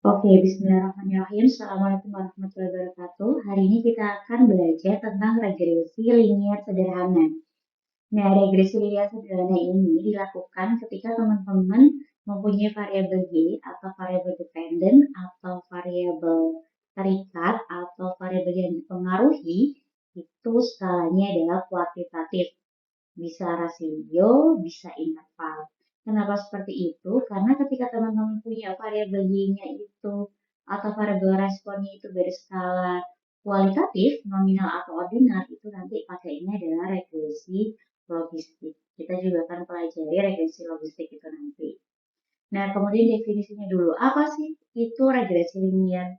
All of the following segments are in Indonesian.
Oke, bismillahirrahmanirrahim. Assalamualaikum warahmatullahi wabarakatuh. Hari ini kita akan belajar tentang regresi linier sederhana. Nah, regresi linier sederhana ini dilakukan ketika teman-teman mempunyai variabel y atau variabel dependen atau variabel terikat atau variabel yang dipengaruhi itu skalanya adalah kuantitatif. Bisa rasio, bisa interval. Kenapa seperti itu? Karena ketika teman-teman punya variabel y-nya itu atau variabel responnya itu dari skala kualitatif, nominal atau ordinal, itu nanti pakainya adalah regresi logistik. Kita juga akan pelajari regresi logistik itu nanti. Nah, kemudian definisinya dulu. Apa sih itu regresi linier?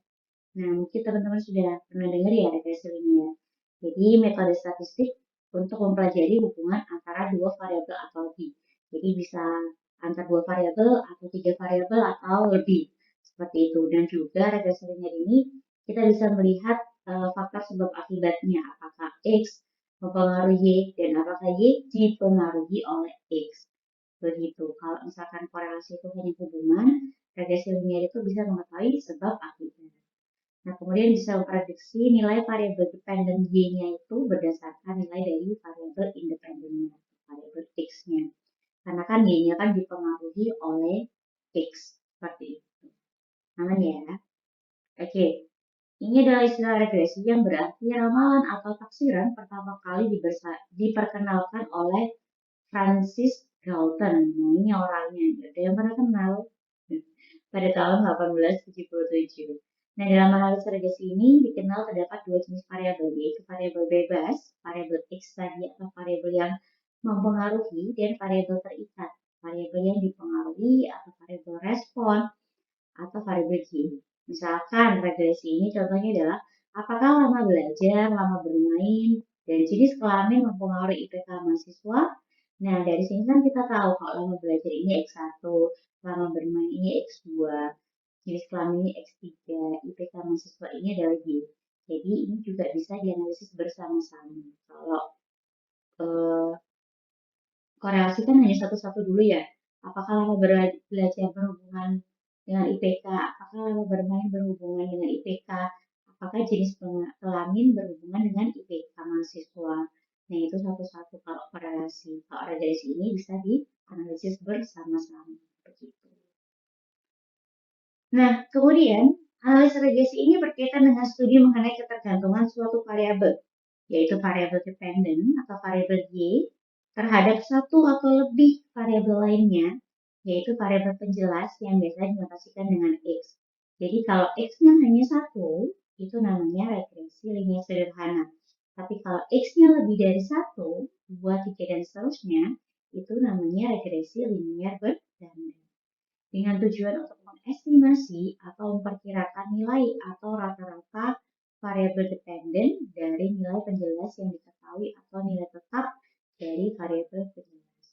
Nah, mungkin teman-teman sudah pernah dengar ya regresi linier. Jadi, metode statistik untuk mempelajari hubungan antara dua variabel atau lebih. Jadi, bisa antara dua variabel atau tiga variabel atau lebih. Seperti itu. Dan juga regresi linier ini kita bisa melihat faktor sebab akibatnya. Apakah X mempengaruhi Y dan apakah Y dipengaruhi oleh X. Begitu. Kalau misalkan korelasi itu hanya hubungan, regresi linier itu bisa mengetahui sebab akibat. Nah, kemudian bisa memprediksi nilai variabel dependen Y-nya itu berdasarkan nilai dari variabel independennya, variabel X-nya. Karena kan Y-nya kan dipengaruhi oleh X, seperti itu. Aman ya? Oke, ini adalah istilah regresi yang berarti ramalan atau taksiran pertama kali diperkenalkan oleh Francis Galton. Nah, ini orangnya. Ada yang pernah kenal? Pada tahun 1877. Nah, dalam analisis regresi ini dikenal terdapat dua jenis variabel, yaitu variabel bebas, variabel X tadi atau variabel yang mempengaruhi, dan variabel terikat, variabel yang dipengaruhi atau variabel respon atau variabel Y. Misalkan regresi ini contohnya adalah apakah lama belajar, lama bermain, dan jenis kelamin mempengaruhi IPK mahasiswa. Nah, dari sini kan kita tahu kalau lama belajar ini X1, lama bermain ini X2, jenis kelamin ini X3, IPK mahasiswa ini adalah Y. Jadi ini juga bisa dianalisis bersama-sama. Kalau eh, korelasi kan hanya satu-satu dulu ya. Apakah lama belajar berhubungan dengan IPK? Apakah lama bermain berhubungan dengan IPK? Apakah jenis kelamin berhubungan dengan IPK mahasiswa? Nah, itu satu-satu kalau korelasi. Kalau regresi ini bisa dianalisis bersama-sama. Begitu. Nah, kemudian analisis regresi ini berkaitan dengan studi mengenai ketergantungan suatu variabel, yaitu variabel dependen atau variabel Y, terhadap satu atau lebih variabel lainnya, yaitu variabel penjelas yang biasa dinotasikan dengan X. Jadi kalau X-nya hanya satu, itu namanya regresi linier sederhana. Tapi kalau X-nya lebih dari satu, dua, tiga, dan seterusnya, itu namanya regresi linier berganda. Dengan tujuan untuk mengestimasi atau memperkirakan nilai atau rata-rata variabel dependen dari nilai penjelas yang diketahui atau nilai tetap dari variabel penjelas.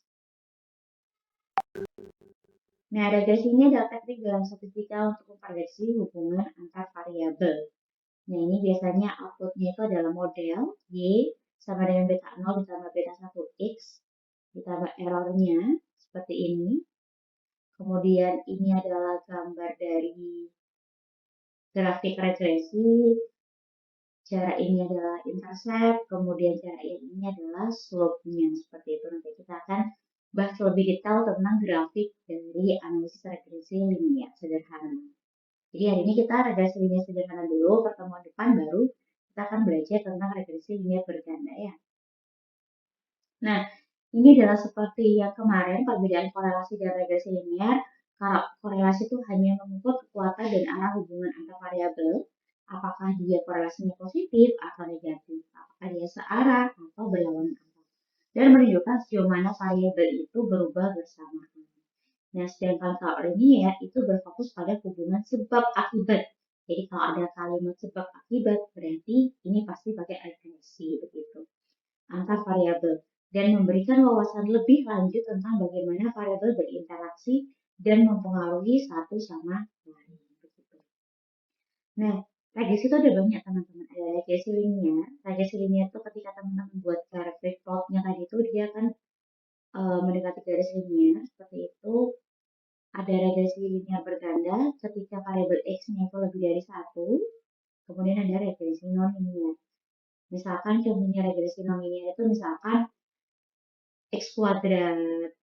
Nah, regresi ini adalah teknik dalam statistika untuk memprediksi hubungan antar variabel. Nah, ini biasanya outputnya itu adalah model Y sama dengan beta 0 ditambah beta 1 X ditambah errornya seperti ini. Kemudian ini adalah gambar dari grafik regresi. Cara ini adalah intercept, kemudian cara ini adalah slope-nya. Seperti itu. Nanti kita akan bahas lebih detail tentang grafik dari analisis regresi linier sederhana. Jadi hari ini kita regresi linier sederhana dulu, pertemuan depan baru kita akan belajar tentang regresi linier berganda ya. Nah, ini adalah seperti yang kemarin perbedaan korelasi dan regresi linier. Kalau korelasi itu hanya mengukur kekuatan dan arah hubungan antar variabel, apakah dia korelasinya positif atau negatif, apakah dia searah atau berlawanan arah, dan menunjukkan sejauh mana variabel itu berubah bersamaan. Nah, sedangkan kalau linier itu berfokus pada hubungan sebab akibat. Jadi kalau ada kalimat sebab akibat, berarti ini pasti pakai regresi begitu antar variabel dan memberikan wawasan lebih lanjut tentang bagaimana variabel berinteraksi dan mempengaruhi satu sama lain. Nah, regresi itu ada banyak teman-teman. Ada regresi linier. Regresi linier itu ketika teman-teman buat grafik plotnya tadi itu dia akan mendekati garis linier seperti itu. ada regresi linear berganda ketika variabel X-nya itu lebih dari 1, kemudian ada regresi non-linear. Misalkan contohnya regresi non-linear itu misalkan X kuadrat,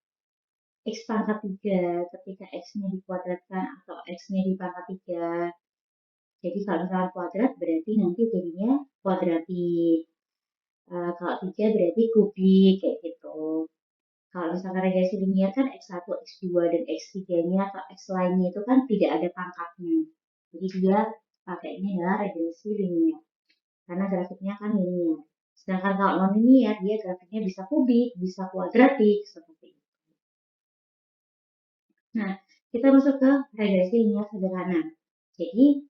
X pangkat 3 ketika X-nya dikuadratkan atau X-nya dipangkat 3. Jadi kalau misalkan kuadrat berarti nanti jadinya kuadratik. Kalau 3 berarti kubik, kayak gitu. Kalau misalkan regresi linear kan X1, X2, dan X3-nya atau X lainnya itu kan tidak ada pangkatnya. Jadi dia pakainya adalah regresi linear. Karena grafiknya kan linear. Sedangkan kalau non-linear, dia grafiknya bisa kubik, bisa kuadratik, seperti itu. Nah, kita masuk ke regresi linear sederhana. Jadi,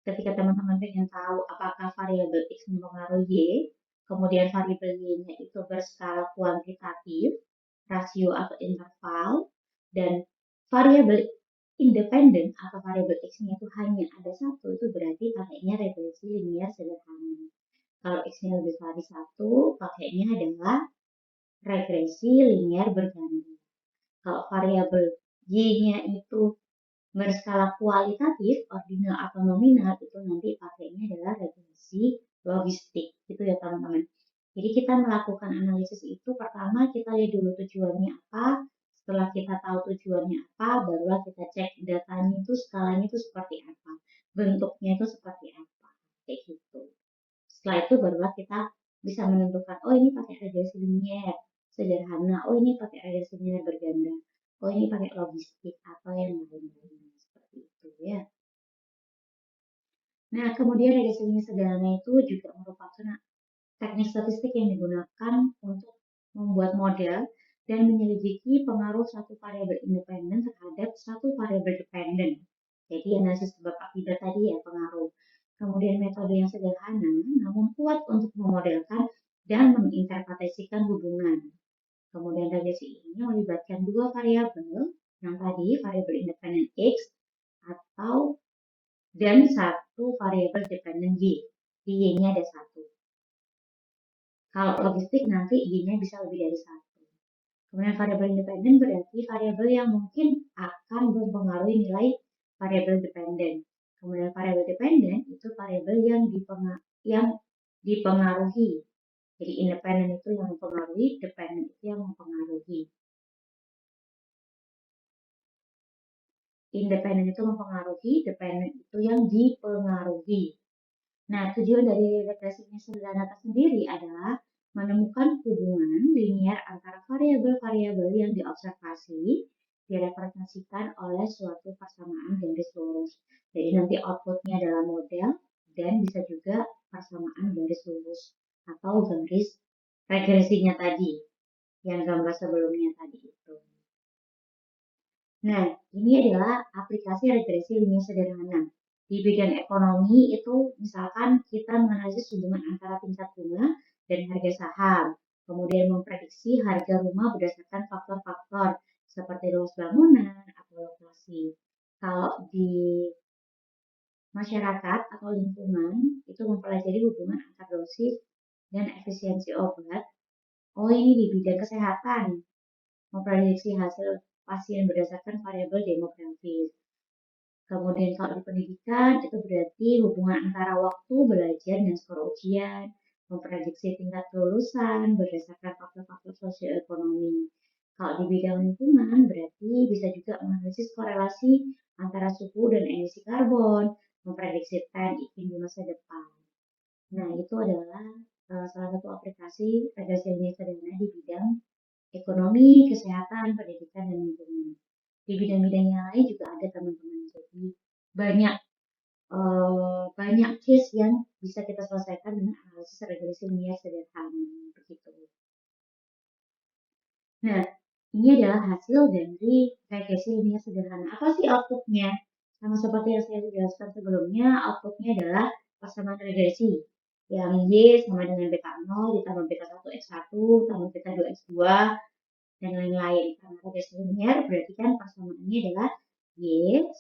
ketika teman-teman ingin tahu apakah variabel X mempengaruhi Y, kemudian variabel Y-nya itu berskala kuantitatif, rasio atau interval, dan variabel independen atau variabel X-nya itu hanya ada satu, itu berarti pakainya regresi linear sederhana. Kalau X-nya lebih dari satu, pakainya adalah regresi linear berganda. Kalau variabel Y-nya itu berskala kualitatif, ordinal atau nominal, itu nanti pakainya adalah regresi logistik. Gitu ya teman-teman. Jadi kita melakukan analisis itu pertama kita lihat dulu tujuannya apa. Setelah kita tahu tujuannya apa, barulah kita cek datanya itu skalanya itu seperti apa. Bentuknya itu seperti apa. Kayak gitu. Setelah itu barulah kita bisa menentukan, oh ini pakai regresi linear sederhana, oh ini pakai regresi linear berganda, oh ini pakai logistik atau yang lain-lain seperti itu ya. Nah, kemudian regresi linear sederhana itu juga merupakan teknik statistik yang digunakan untuk membuat model dan menyelidiki pengaruh satu variabel independen terhadap satu variabel dependen. Jadi analisis sebab akibat tadi ya pengaruh. Kemudian metode yang sederhana namun kuat untuk memodelkan dan menginterpretasikan hubungan. Kemudian regresi ini melibatkan dua variabel, yang tadi variabel independen X atau dan satu variabel dependen Y. Di Y-nya ada satu. Kalau logistik nanti Y-nya bisa lebih dari satu. Kemudian variabel independen berarti variabel yang mungkin akan mempengaruhi nilai variabel dependen. Kemudian variabel dependen itu variabel yang dipengaruhi. Jadi independen itu yang mempengaruhi, dependen itu yang mempengaruhi. Independen itu mempengaruhi, dependen itu yang dipengaruhi. Nah, tujuan dari regresi sederhana sendiri adalah menemukan hubungan linear antara variabel-variabel yang diobservasi direpresentasikan oleh suatu persamaan garis lurus. Jadi nanti outputnya adalah model dan bisa juga persamaan garis lurus atau garis regresinya tadi, yang gambar sebelumnya tadi itu. Nah, ini adalah aplikasi regresi linear sederhana. Di bidang ekonomi itu misalkan kita menganalisis hubungan antara tingkat bunga dan harga saham, kemudian memprediksi harga rumah berdasarkan faktor-faktor seperti luas bangunan atau lokasi. Kalau di masyarakat atau lingkungan itu mempelajari hubungan antar dosis dan efisiensi obat. Oh, ini di bidang kesehatan, memprediksi hasil pasien berdasarkan variabel demografis. Kemudian kalau di pendidikan itu berarti hubungan antara waktu belajar dan skor ujian, memprediksi tingkat kelulusan berdasarkan faktor-faktor sosioekonomi. Kalau di bidang lingkungan berarti bisa juga menganalisis korelasi antara suhu dan emisi karbon, memprediksi tren iklim di masa depan. Nah, itu adalah salah satu aplikasi regresi linear sederhana di bidang ekonomi, kesehatan, pendidikan, dan lingkungan. Di bidang-bidang yang lain juga ada teman-teman. Jadi banyak banyak case yang bisa kita selesaikan dengan analisis regresi linear sederhana begitu. Nah, ini adalah hasil dari regresi linear sederhana. Apa sih outputnya? Sama seperti yang saya jelaskan sebelumnya, outputnya adalah persamaan regresi. Yang Y sama dengan beta 0 ditambah beta 1 X1 tambah beta 2 X2 dan lain-lain. Karena regresi linear berarti kan persamaannya adalah Y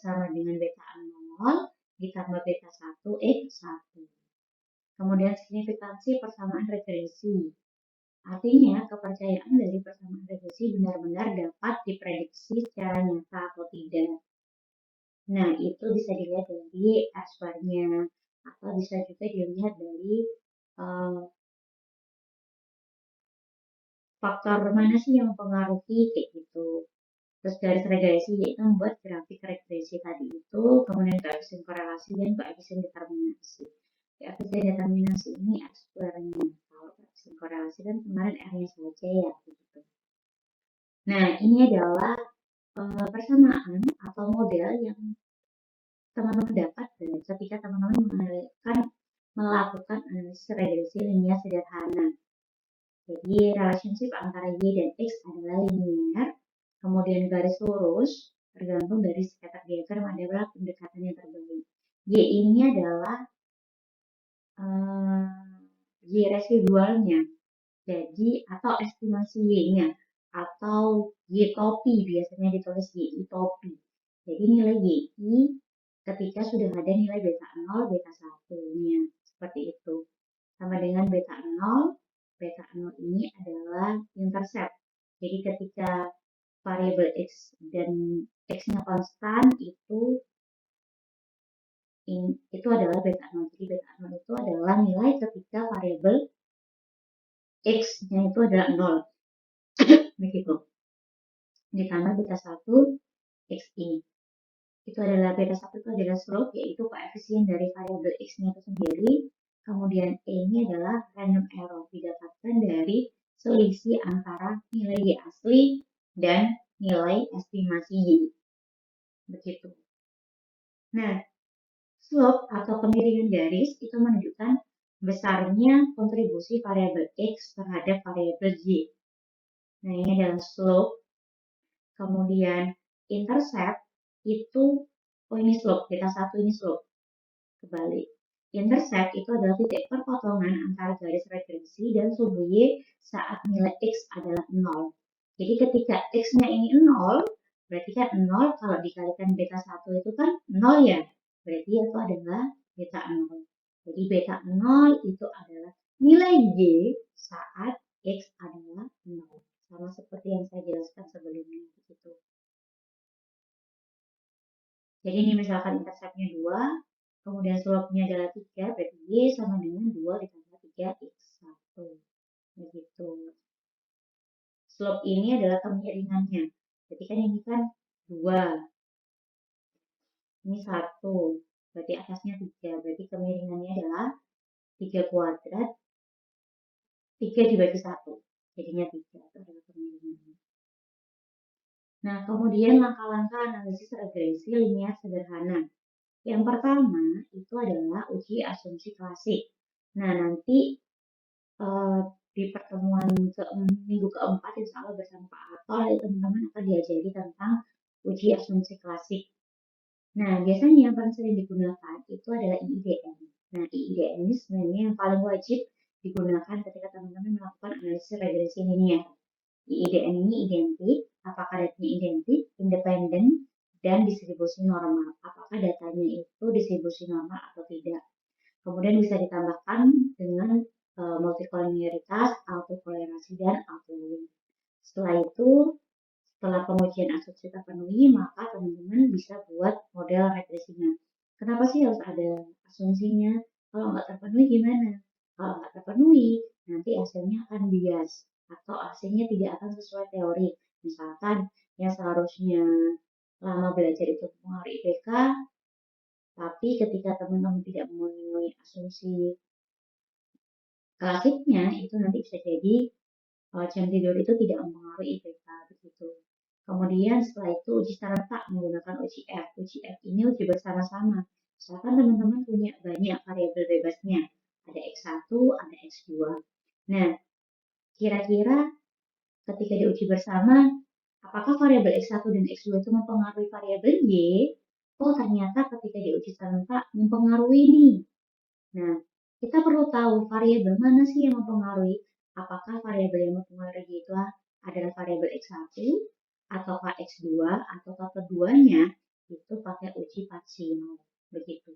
sama dengan beta 0 ditambah beta 1 X1. Kemudian signifikansi persamaan regresi. Artinya, kepercayaan dari persamaan regresi benar-benar dapat diprediksi secara nyata atau itu bisa dilihat dari R-nya atau bisa juga dilihat dari faktor mana sih yang mempengaruhi kayak gitu. Terus garis regresi yaitu membuat grafik regresi tadi itu, kemudian koefisien korelasi dan koefisien determinasi. Koefisien determinasi ini R-nya, kalau koefisien korelasi kan kemarin R-nya saja ya gitu. Nah, ini adalah persamaan atau model yang teman-teman dapat ketika teman-teman melakukan analisis regresi linear sederhana. Jadi relationship antara Y dan X adalah linear, kemudian garis lurus tergantung dari scatter diagram adalah pendekatan yang terbaik. Y ini adalah Y residualnya, jadi atau estimasi Y-nya, atau Y topi biasanya ditulis Y topi. Jadi nilai Y ketika sudah ada nilai beta 0, beta 1-nya, seperti itu. Sama dengan beta 0 ini adalah intercept. Jadi ketika variabel X dan X-nya konstan itu adalah beta 0. Jadi beta 0 itu adalah nilai ketika variabel X-nya itu adalah 0. Begitu. Ditambah beta 1 X ini. Itu adalah beta 1 itu adalah slope, yaitu koefisien dari variabel X-nya itu sendiri. Kemudian E ini adalah random error, didapatkan dari selisih antara nilai Y asli dan nilai estimasi Y. Begitu. Nah, slope atau kemiringan garis itu menunjukkan besarnya kontribusi variabel X terhadap variabel Y. Nah, ini adalah slope. Kemudian intercept itu, ini slope, beta 1 ini slope. Kebalik. Intercept itu adalah titik perpotongan antara garis regresi dan sumbu Y saat nilai X adalah 0. Jadi ketika X-nya ini 0, berarti kan 0 kalau dikalikan beta 1 itu kan 0 ya. Berarti itu adalah beta 0. Jadi beta 0 itu adalah nilai Y saat X adalah 0. Sama seperti yang saya jelaskan sebelumnya. Begitu. Jadi ini misalkan interceptnya 2, kemudian slope-nya adalah 3, berarti Y sama dengan 2 ditambah 3X1. Begitu. Slope ini adalah kemiringannya. Jadi kan ini kan 2. Ini 1. Berarti atasnya 3. Berarti kemiringannya adalah 3 kuadrat. 3 dibagi 1. Jadinya 3. Itu adalah kemiringannya. Nah, kemudian langkah-langkah analisis regresi linear sederhana. Yang pertama itu adalah uji asumsi klasik. Nah, nanti di pertemuan minggu keempat insya Allah bersama Pak Atol, teman-teman akan diajari tentang uji asumsi klasik. Nah, biasanya yang paling sering digunakan itu adalah IIDN. Nah, IIDN ini sebenarnya yang paling wajib digunakan ketika teman-teman melakukan analisis regresi linear. IIDN ini identik, apakah datanya identik, independen, dan distribusi normal. Apakah datanya itu distribusi normal atau tidak. Kemudian bisa ditambahkan dengan multikoliniaritas, autokolerasi, dan outlier. Setelah itu, setelah pengujian asumsi terpenuhi, maka teman-teman bisa buat model regresinya. Kenapa sih harus ada asumsinya? Kalau nggak terpenuhi gimana? Kalau nggak terpenuhi, nanti hasilnya akan bias atau hasilnya tidak akan sesuai teori. Misalkan yang seharusnya lama belajar itu mempengaruhi IPK, tapi ketika teman-teman tidak memenuhi asumsi klasiknya, itu nanti bisa jadi jam tidur itu tidak mempengaruhi IPK begitu. Kemudian setelah itu uji serentak menggunakan uji F. Uji F ini uji bersama-sama. Misalkan teman-teman punya banyak variabel bebasnya. Ada X1, ada X2. Nah, kira-kira ketika diuji bersama, apakah variabel X1 dan X2 itu mempengaruhi variabel Y? Oh, ternyata ketika diuji serentak mempengaruhi nih. Nah, kita perlu tahu variabel mana sih yang mempengaruhi. Apakah variabel yang mempengaruhi itu adalah variabel X1 atau X2 atau keduanya itu pakai uji parsial. Begitu.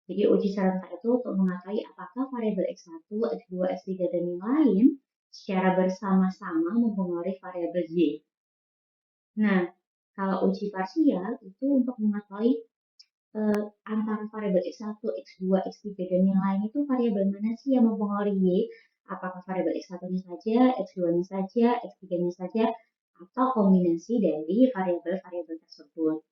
Jadi uji serentak itu untuk mengetahui apakah variabel X1, X2, X3, dan yang lain secara bersama-sama mempengaruhi variabel Y. Nah, kalau uji parsial itu untuk mengetahui antara variabel X1, X2, X3, dan yang lain itu variabel mana sih yang mempengaruhi Y? Apakah variabel X1-nya saja, X2-nya saja, X3-nya saja, atau kombinasi dari variabel-variabel tersebut.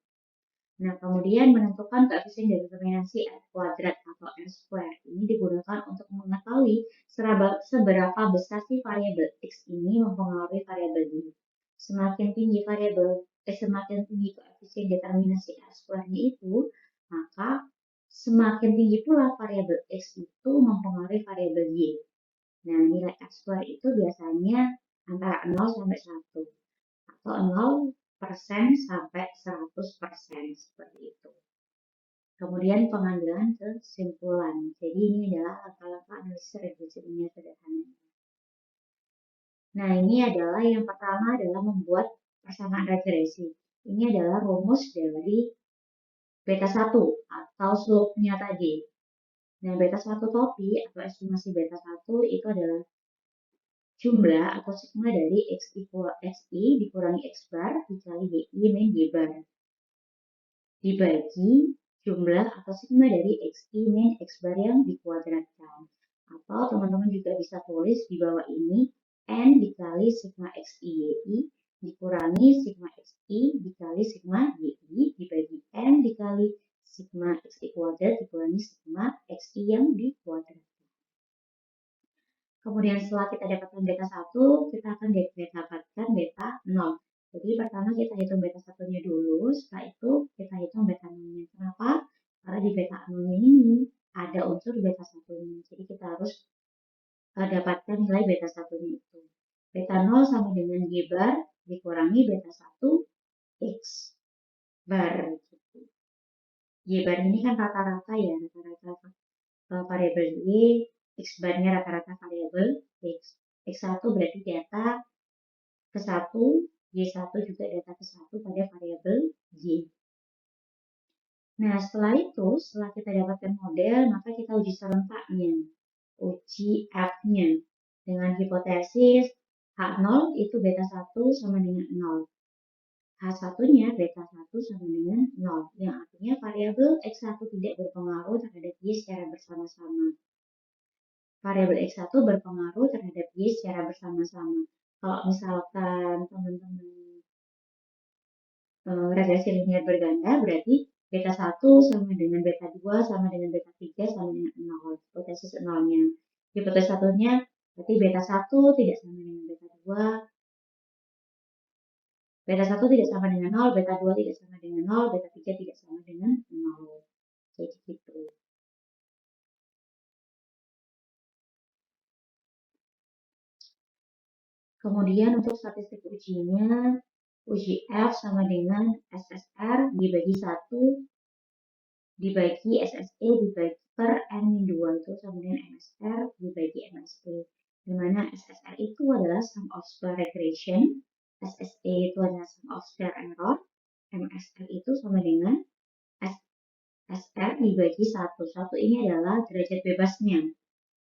Nah, kemudian menentukan koefisien determinasi R kuadrat atau R square ini digunakan untuk mengetahui seberapa besar sih variabel X ini mempengaruhi variabel Y. Semakin tinggi semakin tinggi koefisien determinasi R square-nya itu, maka semakin tinggi pula variabel X itu mempengaruhi variabel Y. Nah, nilai R square itu biasanya antara 0 sampai 1 atau 0% sampai 100% seperti itu. Kemudian pengambilan kesimpulan. Jadi ini adalah langkah-langkah analisis regresi linear sederhana. Nah, ini adalah yang pertama adalah membuat persamaan regresi. Ini adalah rumus dari beta 1 atau slope-nya tadi. Nah, beta 1 topi atau estimasi beta 1 itu adalah jumlah atau sigma dari XI dikurangi X bar dikali YI min Y bar dibagi jumlah atau sigma dari XI min X bar yang dikuadratkan. Atau teman-teman juga bisa tulis di bawah ini N dikali sigma XI YI dikurangi sigma XI dikali sigma YI dibagi N dikali sigma XI kuadrat dikurangi sigma XI yang dikuadratkan. Kemudian setelah kita dapatkan beta 1, kita akan dapatkan beta 0. Jadi pertama kita hitung beta 1-nya dulu, setelah itu kita hitung beta 0-nya. Kenapa? Karena di beta 0-nya ini ada unsur beta 1-nya. Jadi kita harus dapatkan nilai beta 1-nya itu. Beta 0 sama dengan Y bar dikurangi beta 1 X bar. Y bar ini kan rata-rata ya, rata-rata variabel Y, X bar-nya rata-rata variabel X. X1 berarti data ke-1, Y1 juga data ke-1 pada variabel Y. Nah, setelah itu, setelah kita dapatkan model, maka kita uji serentaknya, uji F-nya. Dengan hipotesis H0 itu beta 1 sama dengan 0. H1-nya beta 1 sama dengan 0, yang artinya variabel X1 tidak berpengaruh terhadap Y secara bersama-sama. Variabel X1 berpengaruh terhadap Y secara bersama-sama. Kalau misalkan teman-teman regresi linear berganda, berarti beta 1 sama dengan beta 2 sama dengan beta 3 sama dengan 0. Hipotesis 0-nya. Hipotesis 1-nya berarti beta 1 tidak sama dengan beta 2. Beta 1 tidak sama dengan 0, beta 2 tidak sama dengan 0, beta 3 tidak sama dengan 0. Jadi gitu. Kemudian untuk statistik ujinya, uji F sama dengan SSR dibagi 1 dibagi SSE dibagi per N-2 itu sama dengan MSR dibagi MSP. Di mana SSR itu adalah sum of square regression, SSE itu adalah sum of square error, MSR itu sama dengan SR dibagi 1. 1 ini adalah derajat bebasnya.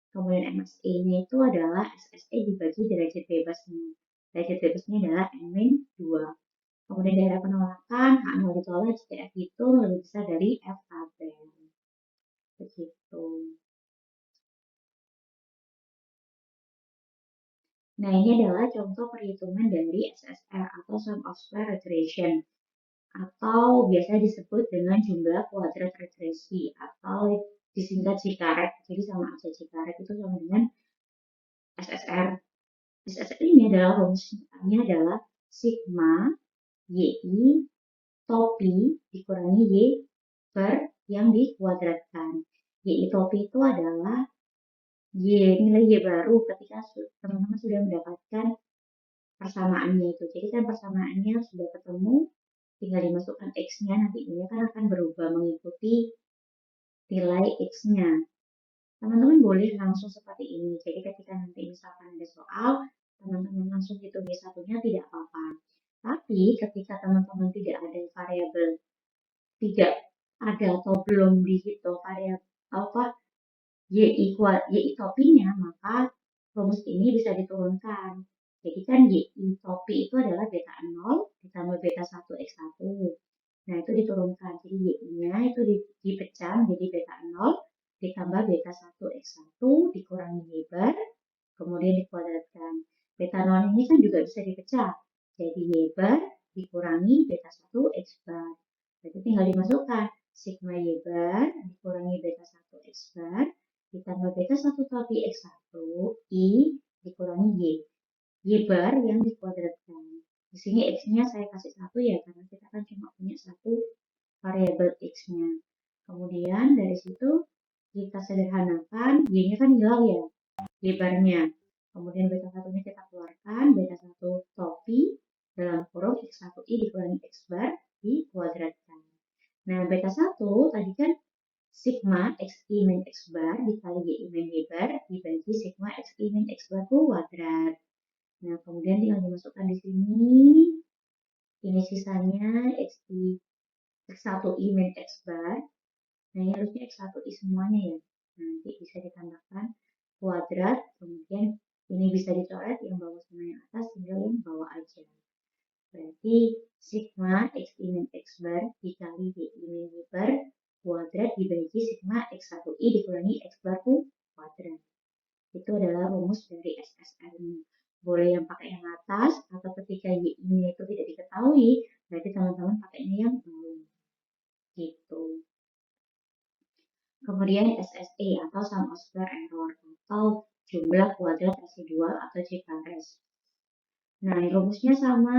Kemudian MSE-nya itu adalah SSE dibagi derajat bebasnya. Derajat bebasnya adalah N-2. Kemudian daerah penolakan H0 ditolak jika F itu lebih besar dari F tabel. Begitu. Nah, ini adalah contoh perhitungan dari SSR atau sum of square regression atau biasa disebut dengan jumlah kuadrat regresi atau disingkat Cikarek. Jadi sama aja Cikarek itu sama dengan SSR. SSR ini adalah rumusnya adalah sigma YI topi dikurangi Y per yang dikuadratkan. YI topi itu adalah nilai Y baru ketika teman-teman sudah mendapatkan persamaannya itu. Jadi kan persamaannya sudah ketemu, tinggal dimasukkan X-nya, nanti ini kan akan berubah mengikuti nilai X-nya. Teman-teman boleh langsung seperti ini. Jadi ketika nanti misalkan ada soal, teman-teman langsung hitung Y1-nya tidak apa-apa. Tapi ketika teman-teman tidak ada variabel, tidak ada atau belum dihitung variabel apa YI topinya, maka rumus ini bisa diturunkan. Jadi kan YI topi itu adalah beta 0 ditambah beta 1 X1. Nah, itu diturunkan. Jadi Y-nya itu dipecah menjadi beta 0 ditambah beta 1 X1 dikurangi Y bar, kemudian dikuadratkan. Beta 0 ini kan juga bisa dipecah. Jadi Y bar dikurangi beta 1 X bar. Berarti tinggal dimasukkan. Sigma Y bar dikurangi beta 1 X bar ditambah beta 1 topi X1 I dikurangi Y. Y bar yang dikuadratkan. Di sini X-nya saya kasih 1 ya, karena kita kan cuma punya satu variabel X-nya. Kemudian dari situ kita sederhanakan, Y-nya kan hilang ya, Y barnya. Kemudian beta 1-nya kita keluarkan, beta 1 topi dalam kurung X1I dikurangi X bar dikuadratkan. Nah, beta 1 tadi kan sigma XI min X bar dikali YI min Y bar dibagi sigma XI min X bar kuadrat. Nah, kemudian tinggal dimasukkan di sini. Ini sisanya X1I min X bar. Nah, ini harusnya X1I semuanya ya. Nanti bisa ditambahkan kuadrat, kemudian ini bisa dicoret yang bawah sama yang atas, tinggal yang bawah aja. Berarti sigma XI min X bar dikali YI min Y bar kuadrat dibagi sigma X1I dikurangi X bar kuadrat. Itu adalah rumus dari SSR-nya. Boleh yang pakai yang atas, atau ketika Y-nya itu tidak diketahui, berarti teman-teman pakainya yang bawah. Gitu. Kemudian SSE atau sum of square error atau jumlah kuadrat residual atau J-Pares. Nah, rumusnya sama,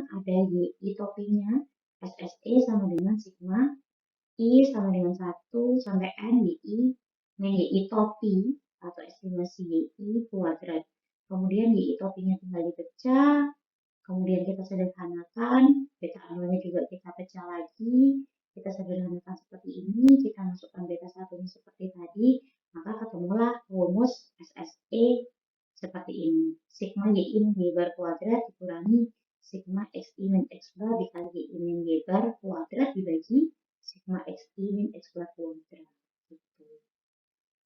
ada YI topinya, SSE sama dengan sigma I sama dengan 1 sampai N YI min YI topi atau estimasi YI kuadrat. Kemudian YI topinya tinggal dipecah, kemudian kita sederhanakan, beta 0-nya juga kita pecah lagi, kita sederhanakan seperti ini, kita masukkan beta 1-nya seperti tadi, maka ketemulah rumus SSE seperti ini. Sigma YI min Y bar kuadrat dikurangi sigma XI min X bar dikali YI min Y bar kuadrat dibagi sigma XI min X bar kuadrat. Gitu.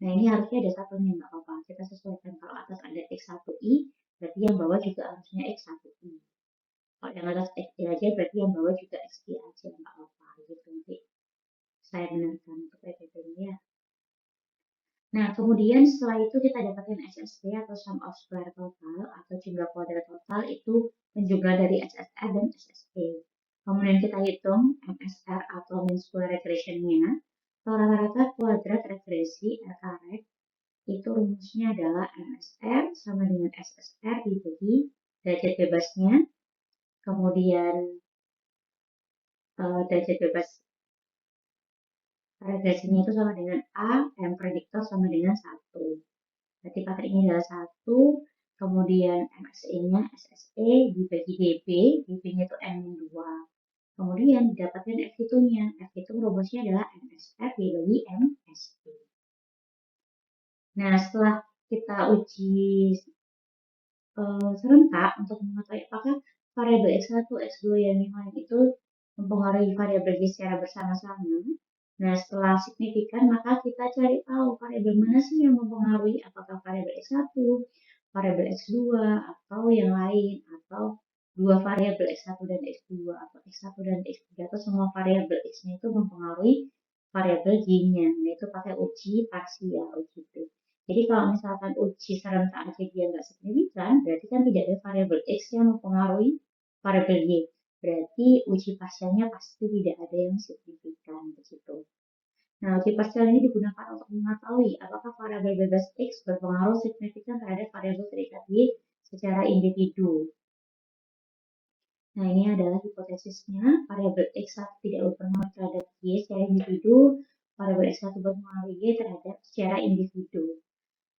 Nah, ini harusnya ada satunya, nggak apa-apa. Kita sesuaikan. Kalau atas ada X1I, berarti yang bawah juga harusnya X1I. Kalau yang atas XI aja, berarti yang bawah juga XI aja, nggak apa-apa. Gitu. Nanti saya benarkan untuk PPT-nya ya. Nah, kemudian setelah itu kita dapatkan SSP atau sum of square total atau jumlah kuadrat total itu menjumlah dari SSR dan SSP. Kemudian kita hitung MSR atau mean square regression-nya. Rata-rata kuadrat regresi RKREG itu rumusnya adalah MSR sama dengan SSR dibagi derajat bebasnya, kemudian derajat bebas regresinya itu sama dengan A, M prediktor sama dengan 1. Berarti pakai ini adalah 1, kemudian MSE-nya SSE dibagi DB, DB-nya itu M-2. Kemudian didapatkan F-nya, F-itu rumusnya adalah MSR dibagi MSE. Nah, setelah kita uji serentak untuk mengetahui apakah variabel X1, X2, dan yang lain itu mempengaruhi variabel Y secara bersama-sama. Nah, setelah signifikan, maka kita cari tahu variabel mana sih yang mempengaruhi, apakah variabel X1, variabel X2, atau yang lain, atau dua variabel X1 dan X2, atau X1 dan X3, atau semua variabel X-nya itu mempengaruhi variabel Y-nya. Nah, itu pakai uji parsial, uji P. Jadi kalau misalkan uji serentak aja dia nggak signifikan, berarti kan tidak ada variabel X yang mempengaruhi variabel Y. Berarti uji parsialnya pasti tidak ada yang signifikan begitu. Nah, uji parsial ini digunakan untuk mengetahui apakah variabel bebas X berpengaruh signifikan terhadap variabel terikat Y secara individu. Nah, ini adalah hipotesisnya, variabel X1 tidak berpengaruh terhadap Y secara individu, variabel X1 berpengaruh Y terhadap secara individu.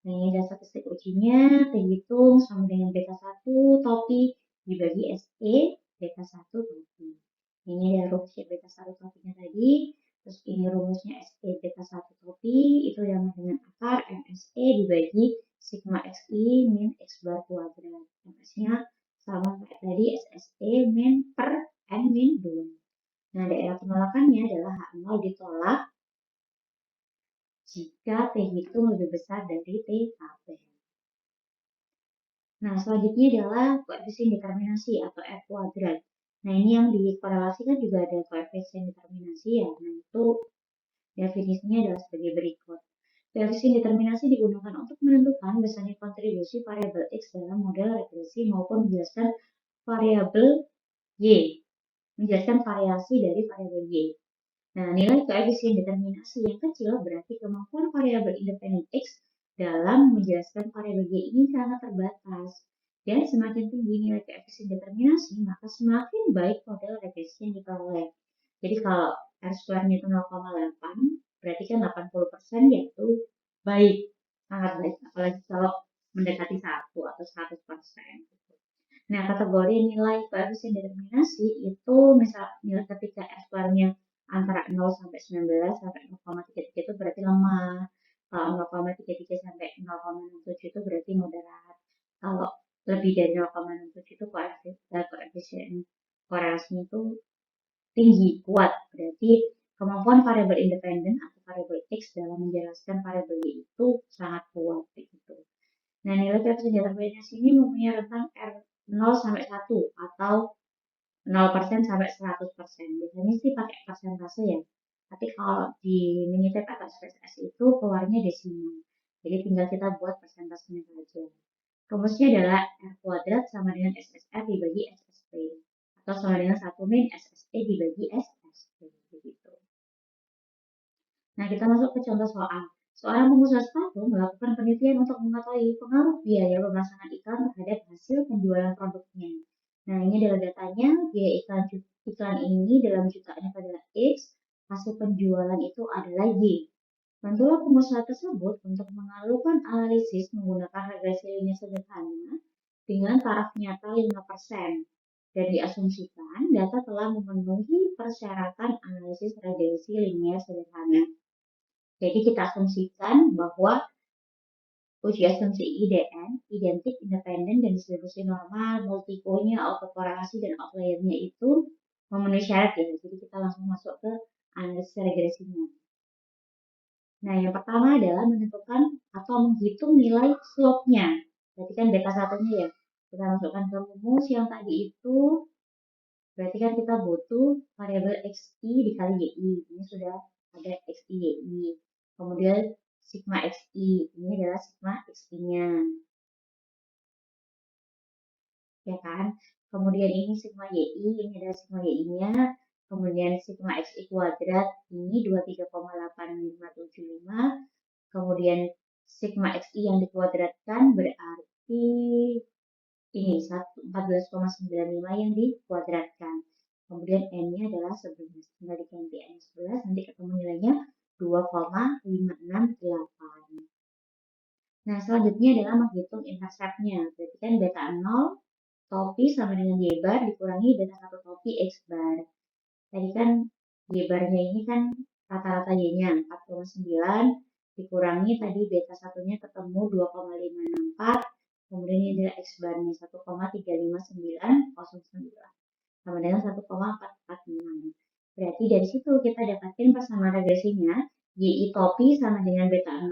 Nah, ini adalah statistik ujinya, terhitung sama dengan beta 1 topi dibagi SE beta 1 topi. Ini adalah rumusnya beta 1 topinya tadi, terus ini rumusnya SE beta 1 topi, itu sama dengan akar MSE dibagi sigma XI min X bar kuadrat. MS-nya sama kayak tadi SSE min per N min 2. Nah, daerah penolakannya adalah H0 ditolak jika T itu lebih besar dari TKP. Nah, selanjutnya adalah koefisien determinasi atau R kuadrat. Nah, ini yang dikorelasikan juga ada koefisien determinasi ya. Nah, itu definisinya adalah sebagai berikut. Koefisien determinasi digunakan untuk menentukan besarnya kontribusi variabel X dalam model regresi maupun menjelaskan variabel Y, menjelaskan variasi dari variabel Y. Nah, nilai koefisien determinasi yang kecil berarti kemampuan variabel independen X dalam menjelaskan variabel Y ini sangat terbatas. Dan semakin tinggi nilai koefisien determinasi, maka semakin baik model regresi yang diperoleh. Jadi kalau R-square-nya itu 0,8, berarti kan 80% yaitu baik, sangat baik. Apalagi kalau mendekati 1 atau 100%. Nah, kategori nilai koefisien determinasi itu misal nilai ketika R-square-nya antara 0 sampai 19 sampai 0,33 itu berarti lemah. Kalau 0,33 sampai 0,67 itu berarti moderat. Kalau lebih dari 0,67 itu koefisien korelasinya itu tinggi, kuat. Berarti kemampuan variabel independen atau variabel X dalam menjelaskan variabel Y itu sangat kuat begitu. Nah, nilai koefisien determinasi ini mempunyai rentang R 0 sampai 1 atau 0% sampai 100%. Biasanya sih pakai persentase ya. Tapi kalau di Minitab atau SPSS itu keluarnya desimal. Jadi tinggal kita buat persentasenya saja. Rumusnya adalah R kuadrat sama dengan SSR dibagi SSP. Atau sama dengan 1 min SSE dibagi SSP. Begitu. Nah, kita masuk ke contoh soal. Seorang pengusaha sepatu melakukan penelitian untuk mengetahui pengaruh biaya pemasangan iklan terhadap hasil penjualan produknya. Nah, ini adalah datanya, biaya iklan ini dalam jutaan adalah X, hasil penjualan itu adalah Y. Bantulah pengusaha tersebut untuk mengalukan analisis menggunakan regresi linear sederhana dengan taraf nyata 5%. Dan diasumsikan data telah memenuhi persyaratan analisis regresi linear sederhana. Jadi kita asumsikan bahwa uji asumsi IDN, identik, independen, dan distribusi normal, multikonya, autokorelasi, dan outlier-nya itu memenuhi syarat ya. Jadi kita langsung masuk ke analisis regresinya. Nah, yang pertama adalah menentukan atau menghitung nilai slope-nya. Berarti kan beta satunya ya. Kita masukkan ke rumus yang tadi itu. Berarti kan kita butuh variabel XI dikali YI. Ini sudah ada XI YI. Kemudian sigma XI. Ini adalah sigma XI-nya. Ya kan? Kemudian ini sigma YI. Ini adalah sigma YI-nya. Kemudian sigma XI kuadrat. Ini 23,8575. Kemudian sigma XI yang dikuadratkan berarti ini 14,95 yang dikuadratkan. Kemudian N-nya adalah 11. Tinggal diganti N 11, nanti ketemu nilainya 2,568. Nah, selanjutnya adalah menghitung intercept-nya. Berarti kan beta 0 topi sama dengan Y bar dikurangi beta 1 topi X bar. Tadi kan Y barnya ini kan rata-rata Y-nya 4,9 dikurangi tadi beta satunya ketemu 2,564, kemudian ini adalah X barnya 1,35909 sama dengan 1,446. Berarti dari situ kita dapatkan persamaan regresinya YI topi sama dengan beta 0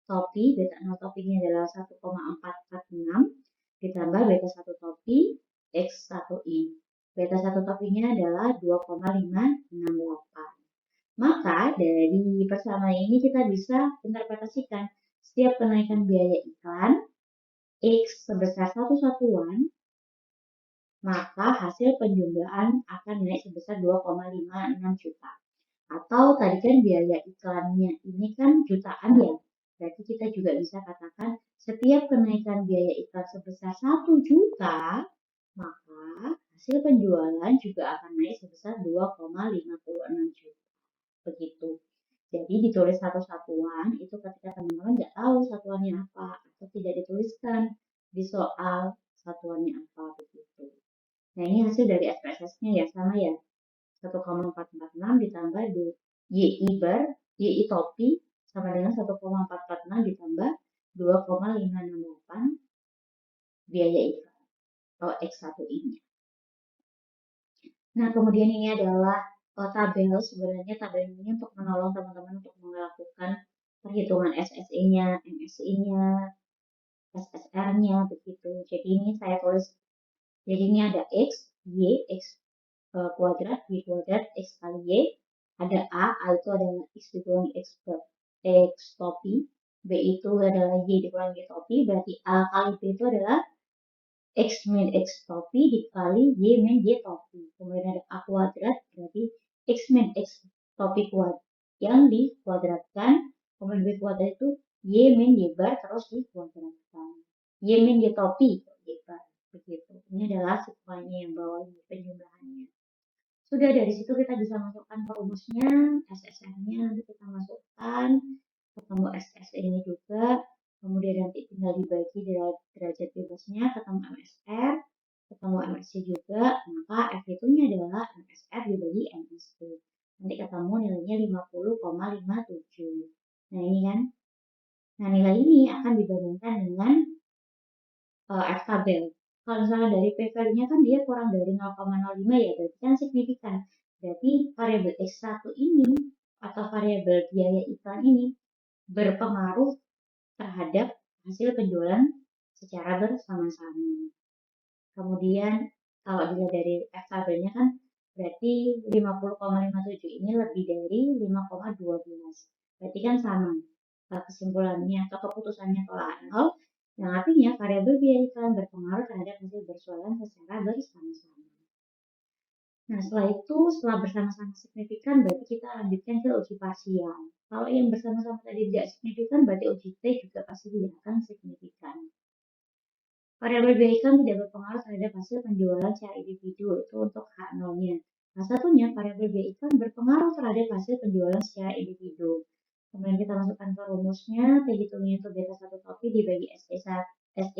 topi, beta 0 topinya adalah 1,446 ditambah beta 1 topi X1I. Beta 1 topinya adalah 2,568. Maka dari persamaan ini kita bisa interpretasikan setiap kenaikan biaya iklan X sebesar 1 satuan, maka hasil penjumlahan akan naik sebesar 2,56 juta. Atau tadi kan biaya iklannya ini kan jutaan ya. Berarti kita juga bisa katakan setiap kenaikan biaya iklan sebesar 1 juta, maka hasil penjualan juga akan naik sebesar 2,56 juta. Begitu. Jadi ditulis satu satuan itu ketika teman-teman nggak tahu satuannya apa atau tidak dituliskan di soal satuannya apa begitu. Nah, ini hasil dari SPSS-nya ya sama ya. 1,446 ditambah YI bar, YI topi sama dengan 1,446 ditambah 2,568 biaya iklan atau X1I-nya. Nah, kemudian ini adalah tabel. Sebenarnya tabel ini untuk menolong teman-teman untuk melakukan perhitungan SSE-nya, MSI-nya, SSR-nya begitu. Jadi ini saya tulis. Jadi ini ada X, Y, X kuadrat Y kuadrat X kali Y. Ada A itu adalah X dikurangi X topi, B itu adalah Y dikurangi Y topi, berarti A kali B itu adalah X min X topi dikali Y min Y topi. Kemudian ada A kuadrat, berarti X min X topi kuadrat yang dikuadratkan. Kemudian B kuadrat itu Y min Y bar terus dikuadratkan. Y min Y topi, Y bar. Begitu. Ini adalah sekuannya yang bawah ini penjumlahannya. Sudah dari situ kita bisa masukkan ke rumusnya, SSR-nya nanti kita masukkan, ketemu SS ini juga, kemudian nanti tinggal dibagi derajat bebasnya, ketemu MSR, ketemu MSC juga, maka F itu-nya adalah MSR dibagi MSC. Nanti ketemu nilainya 50,57. Nah ini kan, nah nilai ini akan dibandingkan dengan F tabel. Kalau misalnya dari P value-nya kan dia kurang dari 0,05 ya, berarti kan signifikan. Berarti variabel X1 ini atau variabel biaya iklan ini berpengaruh terhadap hasil penjualan secara bersama-sama. Kemudian kalau dilihat dari F tabelnya kan berarti 50,57 ini lebih dari 5,12. Berarti kan sama kesimpulannya atau keputusannya tolak nol, yang artinya variabel biaya iklan berpengaruh terhadap hasil berjualan secara bersama-sama. Nah, setelah bersama-sama signifikan, berarti kita lanjutkan ke uji parsial. Kalau yang bersama-sama tadi tidak signifikan, berarti uji T juga pasti tidak akan signifikan. Variabel biaya iklan tidak berpengaruh terhadap hasil penjualan secara individu, itu untuk H0-nya. Nah, satunya variabel biaya iklan berpengaruh terhadap hasil penjualan secara individu. Kemudian kita masukkan ke rumusnya, T hitungnya itu beta 1 topi dibagi SE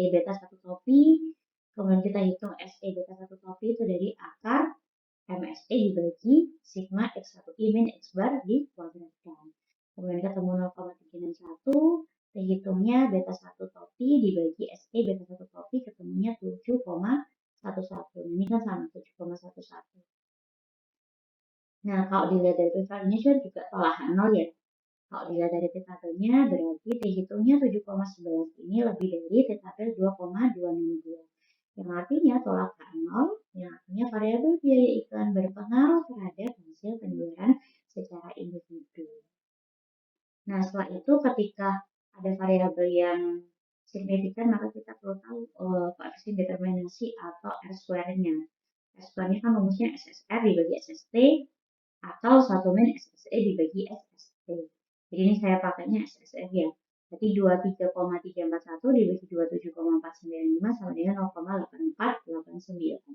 beta 1 topi. Kemudian kita hitung SE beta 1 topi itu dari akar MSE dibagi sigma X1I min X bar dikuadratkan. Kemudian ketemu 0,361, hitungnya beta 1 topi dibagi SE beta 1 topi ketemunya 7,11. Ini kan sama 7,11. Nah, kalau dilihat dari P-value-nya kan juga tolak nol ya. Kalau dilihat dari T-tabelnya berarti T hitungnya 7,11 ini lebih dari T-tabel 2,262. Yang artinya tolak K0, yang artinya variabel biaya iklan berpengaruh terhadap hasil penjualan secara individu. Nah, setelah itu ketika ada variabel yang signifikan, maka kita perlu tahu koefisien determinasi atau R-square-nya. R-square-nya kan rumusnya SSR dibagi SST atau 1 min SSE dibagi SST. Jadi ini saya pakainya SSR ya. Berarti 23,341 dibagi 27,495 sama dengan 0,8489.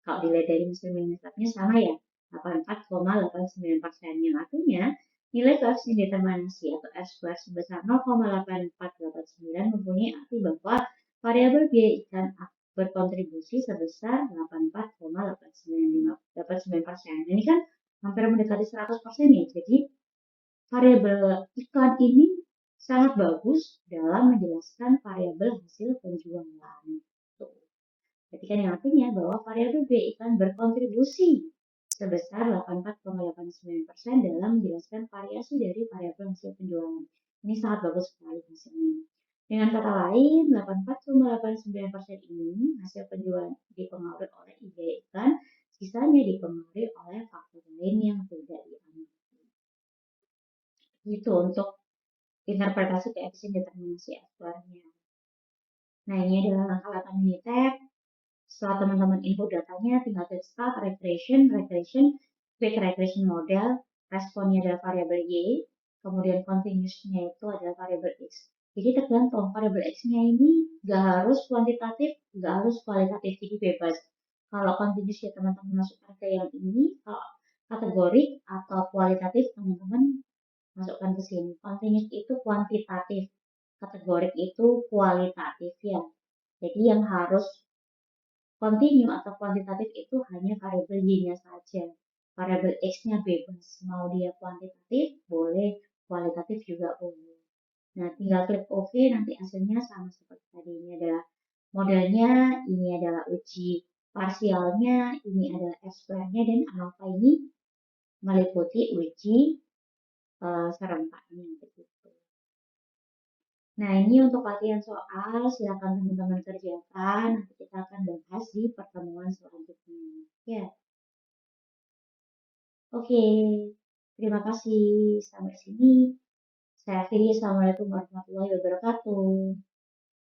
Kalau dilihat dari mesin minusnya sama ya, 84,89%. Yang artinya nilai koefisien determinasi atau R-square sebesar 0,8489 mempunyai arti bahwa variabel biaya iklan berkontribusi sebesar 84,895%. Ini kan hampir mendekati 100% ya. Jadi variabel iklan ini sangat bagus dalam menjelaskan variabel hasil penjualan. Berarti kan yang artinya bahwa variabel biaya iklan berkontribusi sebesar 84,89% dalam menjelaskan variasi dari variabel hasil penjualan. Ini sangat bagus sekali hasilnya. Dengan kata lain, 84,89% ini hasil penjualan dipengaruhi oleh biaya iklan, sisanya dipengaruhi oleh faktor lain yang tidak diamati. Itu untuk interpretasi koefisien determinasi aktuarnya. Nah, ini adalah langkah-langkah Minitab. Setelah teman-teman input datanya, tinggal klik start regression, quick regression model, responnya adalah variabel Y, kemudian continuous-nya itu adalah variabel X. Jadi tergantung variabel X-nya ini nggak harus kuantitatif, nggak harus kualitatif, jadi bebas. Kalau continuous ya teman-teman masukkan ke yang ini, kalau kategorik atau kualitatif teman-teman masukkan ke sini. Continuous itu kuantitatif, kategorik itu kualitatif ya. Jadi yang harus continue atau kuantitatif itu hanya variabel Y-nya saja. Variabel X-nya bebas. Mau dia kuantitatif, boleh. Kualitatif juga boleh. Nah, tinggal klik OK, nanti hasilnya sama seperti tadi. Ini adalah modelnya, ini adalah uji parsialnya, ini adalah S-square-nya, dan ANOVA ini meliputi uji serentaknya. Begitu. Nah, ini untuk latihan soal, silakan teman-teman kerjakan. Nanti kita akan bahas di pertemuan selanjutnya. Ya. Oke, terima kasih. Sampai sini saya akhiri. Assalamualaikum warahmatullahi wabarakatuh.